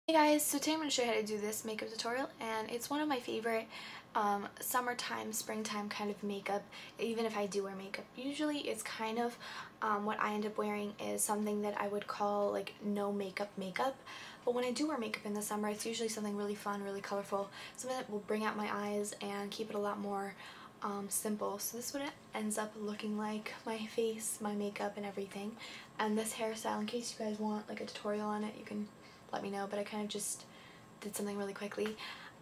Hey guys, so today I'm going to show you how to do this makeup tutorial, and it's one of my favorite summertime, springtime kind of makeup, even if I do wear makeup. Usually it's kind of what I end up wearing is something that I would call like no makeup makeup, but when I do wear makeup in the summer it's usually something really fun, really colorful, something that will bring out my eyes and keep it a lot more simple. So this is what it ends up looking like, my face, my makeup and everything. And this hairstyle, in case you guys want like a tutorial on it, you can let me know, but I kind of just did something really quickly.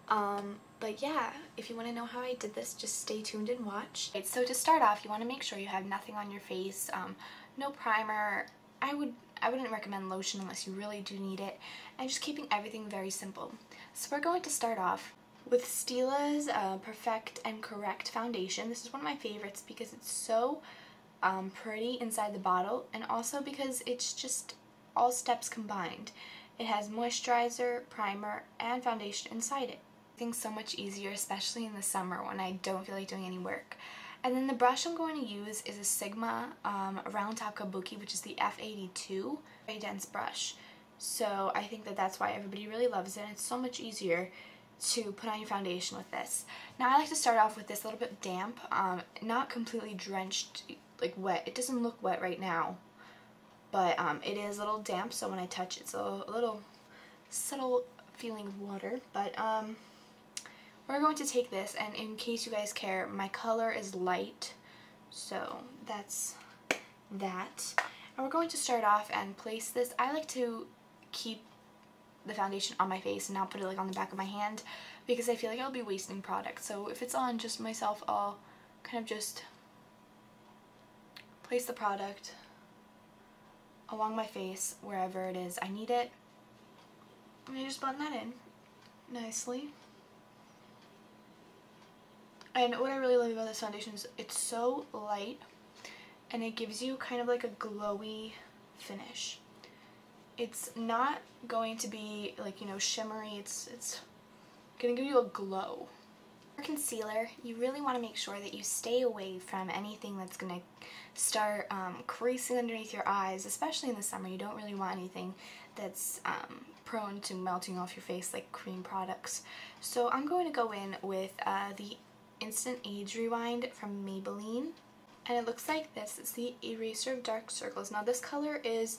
But yeah, if you want to know how I did this, just stay tuned and watch. Right, so to start off, you want to make sure you have nothing on your face, no primer. I wouldn't recommend lotion unless you really do need it, and just keeping everything very simple. So we're going to start off with Stila's Perfect and Correct foundation. This is one of my favorites because it's so pretty inside the bottle, and also because it's just all steps combined. It has moisturizer, primer, and foundation inside it. Things so much easier, especially in the summer when I don't feel like doing any work. And then the brush I'm going to use is a Sigma Round Top Kabuki, which is the F82, very dense brush. So I think that that's why everybody really loves it. It's so much easier to put on your foundation with this. Now I like to start off with this a little bit damp, not completely drenched, like wet. It doesn't look wet right now, but it is a little damp, so when I touch it's a little subtle feeling of water. But we're going to take this, and in case you guys care, my color is light, so that's that. And we're going to start off and place this. I like to keep the foundation on my face and not put it like on the back of my hand, because I feel like I'll be wasting product. So if it's on just myself, I'll kind of just place the product along my face wherever it is I need it, and I just blend that in nicely. And what I really love about this foundation is it's so light and it gives you kind of like a glowy finish. It's not going to be like, you know, shimmery. It's gonna give you a glow. For concealer, you really want to make sure that you stay away from anything that's going to start creasing underneath your eyes, especially in the summer. You don't really want anything that's prone to melting off your face like cream products. So I'm going to go in with the Instant Age Rewind from Maybelline, and it looks like this. It's the Eraser of Dark Circles. Now this color is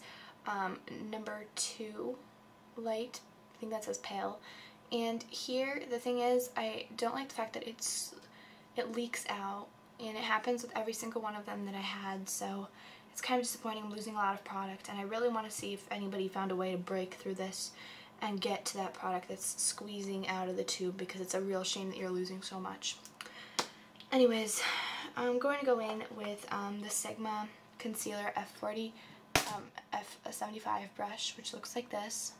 number 2 light. I think that says pale. And here, the thing is, I don't like the fact that it leaks out, and it happens with every single one of them that I had, so it's kind of disappointing. I'm losing a lot of product, and I really want to see if anybody found a way to break through this and get to that product that's squeezing out of the tube, because it's a real shame that you're losing so much. Anyways, I'm going to go in with the Sigma Concealer F40, F75 brush, which looks like this.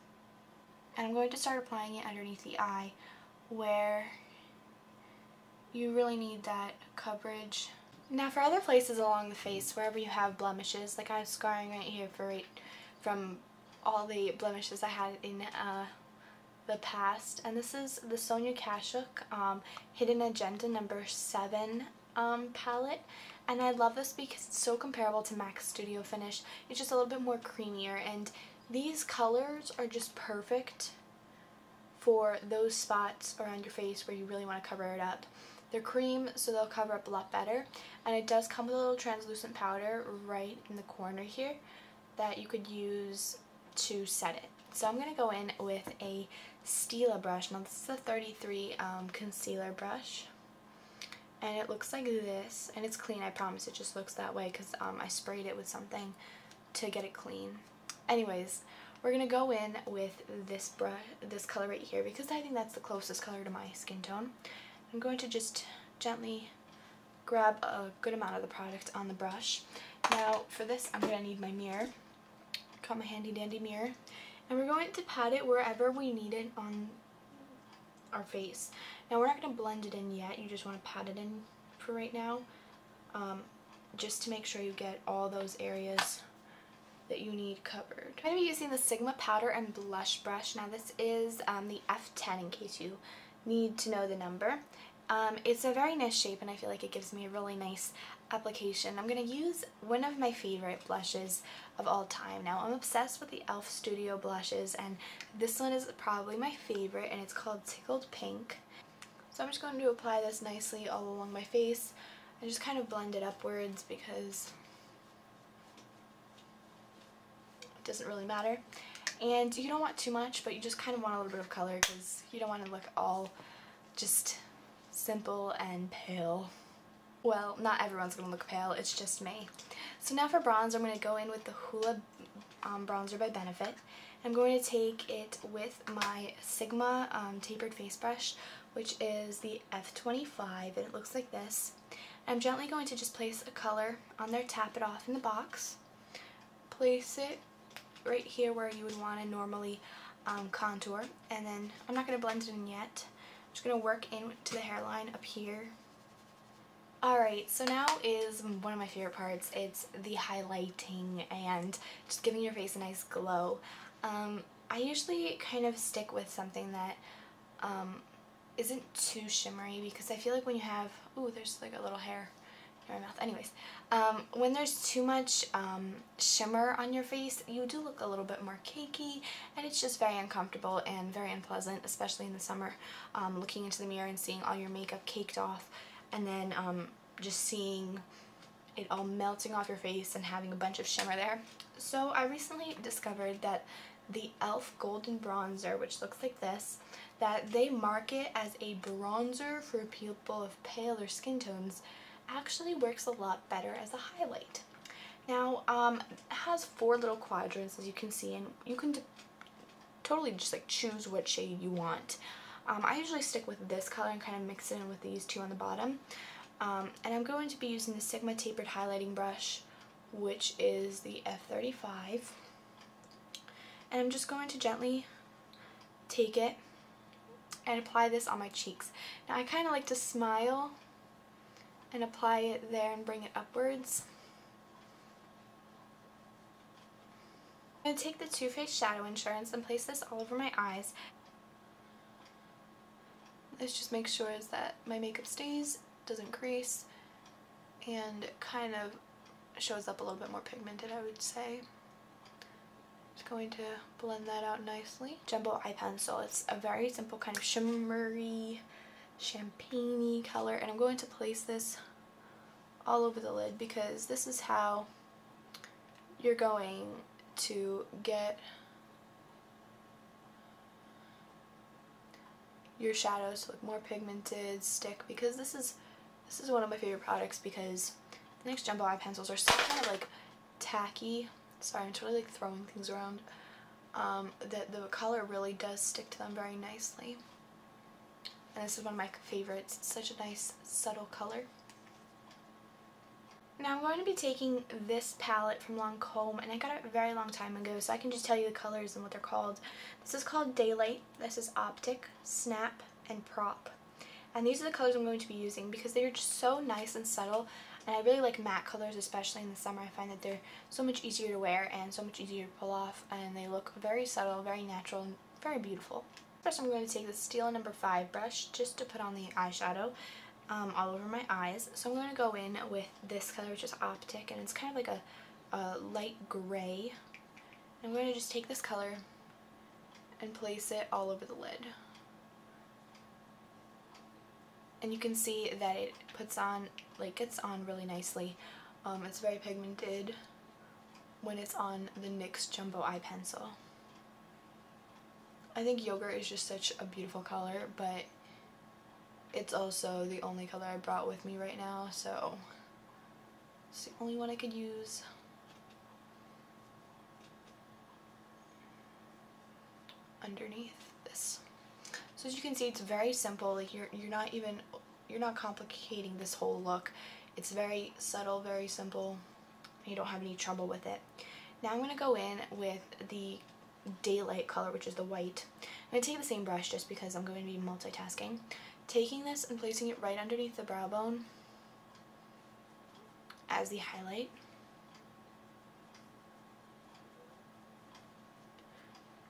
And I'm going to start applying it underneath the eye, where you really need that coverage. Now for other places along the face, wherever you have blemishes, like I have scarring right here from all the blemishes I had in the past. And this is the Sonia Kashuk Hidden Agenda number 7 palette. And I love this because it's so comparable to MAC Studio Finish. It's just a little bit more creamier, and these colors are just perfect for those spots around your face where you really want to cover it up. They're cream, so they'll cover up a lot better. And it does come with a little translucent powder right in the corner here that you could use to set it. So I'm going to go in with a Stila brush. Now this is a 33 concealer brush. And it looks like this, and it's clean, I promise. It just looks that way because I sprayed it with something to get it clean. Anyways, we're going to go in with this brush, this color right here, because I think that's the closest color to my skin tone. I'm going to just gently grab a good amount of the product on the brush. Now for this, I'm going to need my mirror. Got my handy dandy mirror. And we're going to pat it wherever we need it on our face. Now we're not going to blend it in yet, you just want to pat it in for right now, just to make sure you get all those areas that you need covered. I'm going to be using the Sigma Powder and Blush Brush. Now this is the F10 in case you need to know the number. It's a very nice shape, and I feel like it gives me a really nice application, I'm going to use one of my favorite blushes of all time. Now, I'm obsessed with the e.l.f. Studio blushes, and this one is probably my favorite, and it's called Tickled Pink. So I'm just going to apply this nicely all along my face and just kind of blend it upwards because it doesn't really matter. And you don't want too much, but you just kind of want a little bit of color because you don't want to look all just simple and pale. Well, not everyone's going to look pale, it's just me. So now for bronzer, I'm going to go in with the Hoola bronzer by Benefit. I'm going to take it with my Sigma tapered face brush, which is the F25, and it looks like this. I'm gently going to just place a color on there, tap it off in the box, place it right here where you would want to normally contour, and then I'm not going to blend it in yet. I'm just going to work into the hairline up here. Alright, so now is one of my favorite parts. It's the highlighting and just giving your face a nice glow. I usually kind of stick with something that isn't too shimmery because I feel like when you have, ooh, there's like a little hair in my mouth. Anyways, when there's too much shimmer on your face, you do look a little bit more cakey, and it's just very uncomfortable and very unpleasant, especially in the summer, looking into the mirror and seeing all your makeup caked off, and then just seeing it all melting off your face and having a bunch of shimmer there. So I recently discovered that the e.l.f. Golden Bronzer, which looks like this, that they market as a bronzer for people of paler skin tones, actually works a lot better as a highlight. Now, it has 4 little quadrants, as you can see, and you can totally just like choose what shade you want. I usually stick with this color and kind of mix it in with these two on the bottom. And I'm going to be using the Sigma tapered highlighting brush, which is the F35. And I'm just going to gently take it and apply this on my cheeks. Now I kind of like to smile and apply it there and bring it upwards. I'm going to take the Too Faced Shadow Insurance and place this all over my eyes. This just makes sure that my makeup stays, doesn't crease, and kind of shows up a little bit more pigmented, I would say. Just going to blend that out nicely. Jumbo Eye Pencil. It's a very simple kind of shimmery, champagne-y color, and I'm going to place this all over the lid because this is how you're going to get your shadows to look more pigmented, stick, because this is one of my favorite products because the NYX Jumbo Eye Pencils are so kind of like tacky. Sorry, I'm totally like throwing things around. That the color really does stick to them very nicely. And this is one of my favorites. It's such a nice, subtle color. Now I'm going to be taking this palette from Lancome, and I got it a very long time ago, so I can just tell you the colors and what they're called. This is called Daylight, this is Optic, Snap, and Prop. And these are the colors I'm going to be using because they're just so nice and subtle, and I really like matte colors, especially in the summer. I find that they're so much easier to wear and so much easier to pull off, and they look very subtle, very natural, and very beautiful. First I'm going to take the Stila No. 5 brush just to put on the eyeshadow all over my eyes. So I'm going to go in with this color, which is Optic, and it's kind of like a light gray. I'm going to just take this color and place it all over the lid. And you can see that it puts on, like, gets on really nicely. It's very pigmented when it's on the NYX Jumbo Eye Pencil. I think Yogurt is just such a beautiful color, but it's also the only color I brought with me right now, so it's the only one I could use. Underneath this. So as you can see, it's very simple. Like you're not complicating this whole look. It's very subtle, very simple. You don't have any trouble with it. Now I'm gonna go in with the Daylight color, which is the white. I'm gonna take the same brush just because I'm going to be multitasking. Taking this and placing it right underneath the brow bone as the highlight.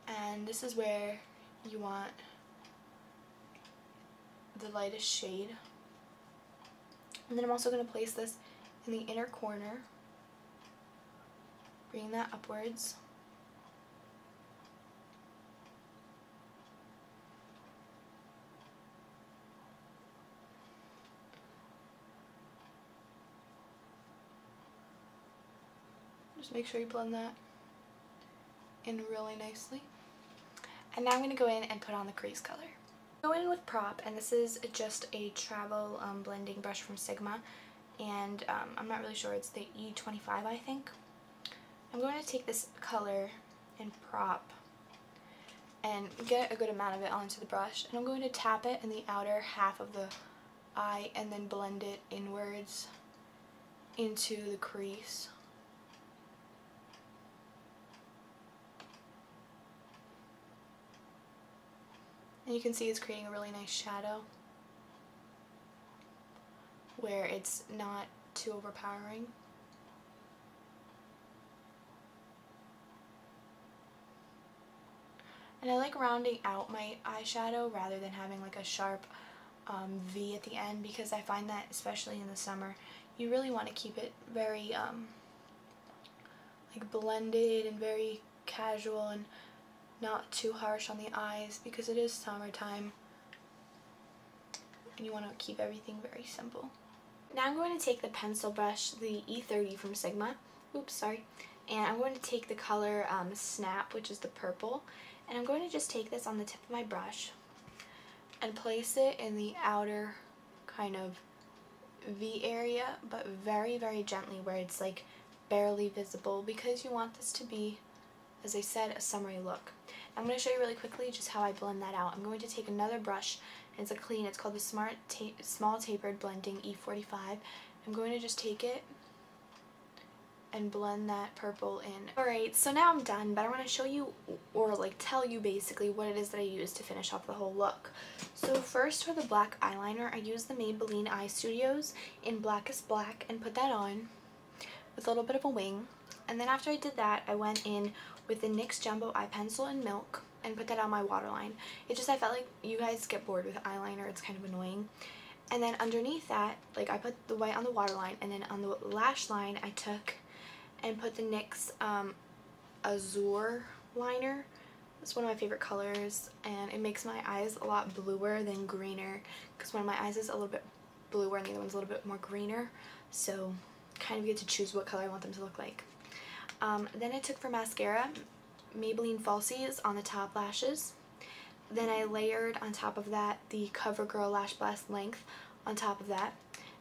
And this is where you want the lightest shade. And then I'm also going to place this in the inner corner, bring that upwards. Just make sure you blend that in really nicely. And now I'm going to go in and put on the crease color. Go in with Prop, and this is just a travel blending brush from Sigma, and I'm not really sure, it's the E25 I think. I'm going to take this color and Prop and get a good amount of it onto the brush, and I'm going to tap it in the outer half of the eye and then blend it inwards into the crease. And you can see it's creating a really nice shadow where it's not too overpowering. And I like rounding out my eyeshadow rather than having like a sharp V at the end, because I find that especially in the summer you really want to keep it very like blended and very casual and not too harsh on the eyes, because it is summertime and you want to keep everything very simple. Now I'm going to take the pencil brush, the E30 from Sigma, and I'm going to take the color Snap, which is the purple, and I'm going to just take this on the tip of my brush and place it in the outer kind of V area, but very, very gently, where it's like barely visible, because you want this to be, as I said, a summery look. I'm going to show you really quickly just how I blend that out. I'm going to take another brush, and it's called the Small Tapered Blending E45. I'm going to just take it and blend that purple in. Alright, so now I'm done, but I want to show you, or like tell you basically, what it is that I use to finish off the whole look. So first, for the black eyeliner, I used the Maybelline Eye Studios in Blackest Black and put that on with a little bit of a wing. And then after I did that, I went in with the NYX Jumbo Eye Pencil in Milk and put that on my waterline. It just, I felt like you guys get bored with eyeliner, it's kind of annoying. And then underneath that, like, I put the white on the waterline, and then on the lash line I took and put the NYX Azure liner. It's one of my favorite colors, and it makes my eyes a lot bluer than greener, because one of my eyes is a little bit bluer and the other one's a little bit more greener, so kind of get to choose what color I want them to look like. Then I took for mascara Maybelline Falsies on the top lashes. Then I layered on top of that the CoverGirl Lash Blast Length on top of that.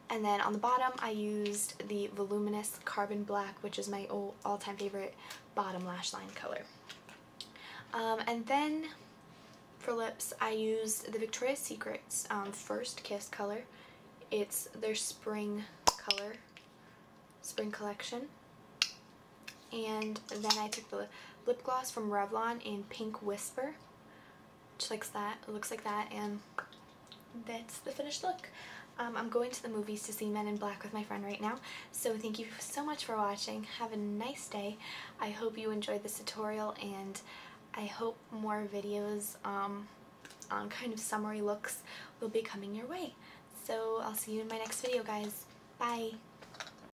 And then on the bottom I used the Voluminous Carbon Black, which is my all-time favorite bottom lash line color. And then for lips I used the Victoria's Secret's First Kiss color. It's their spring color, spring collection. And then I took the lip gloss from Revlon in Pink Whisper, which looks like that, and that's the finished look. I'm going to the movies to see Men in Black with my friend right now, so thank you so much for watching. Have a nice day. I hope you enjoyed this tutorial, and I hope more videos on kind of summery looks will be coming your way. So I'll see you in my next video, guys. Bye!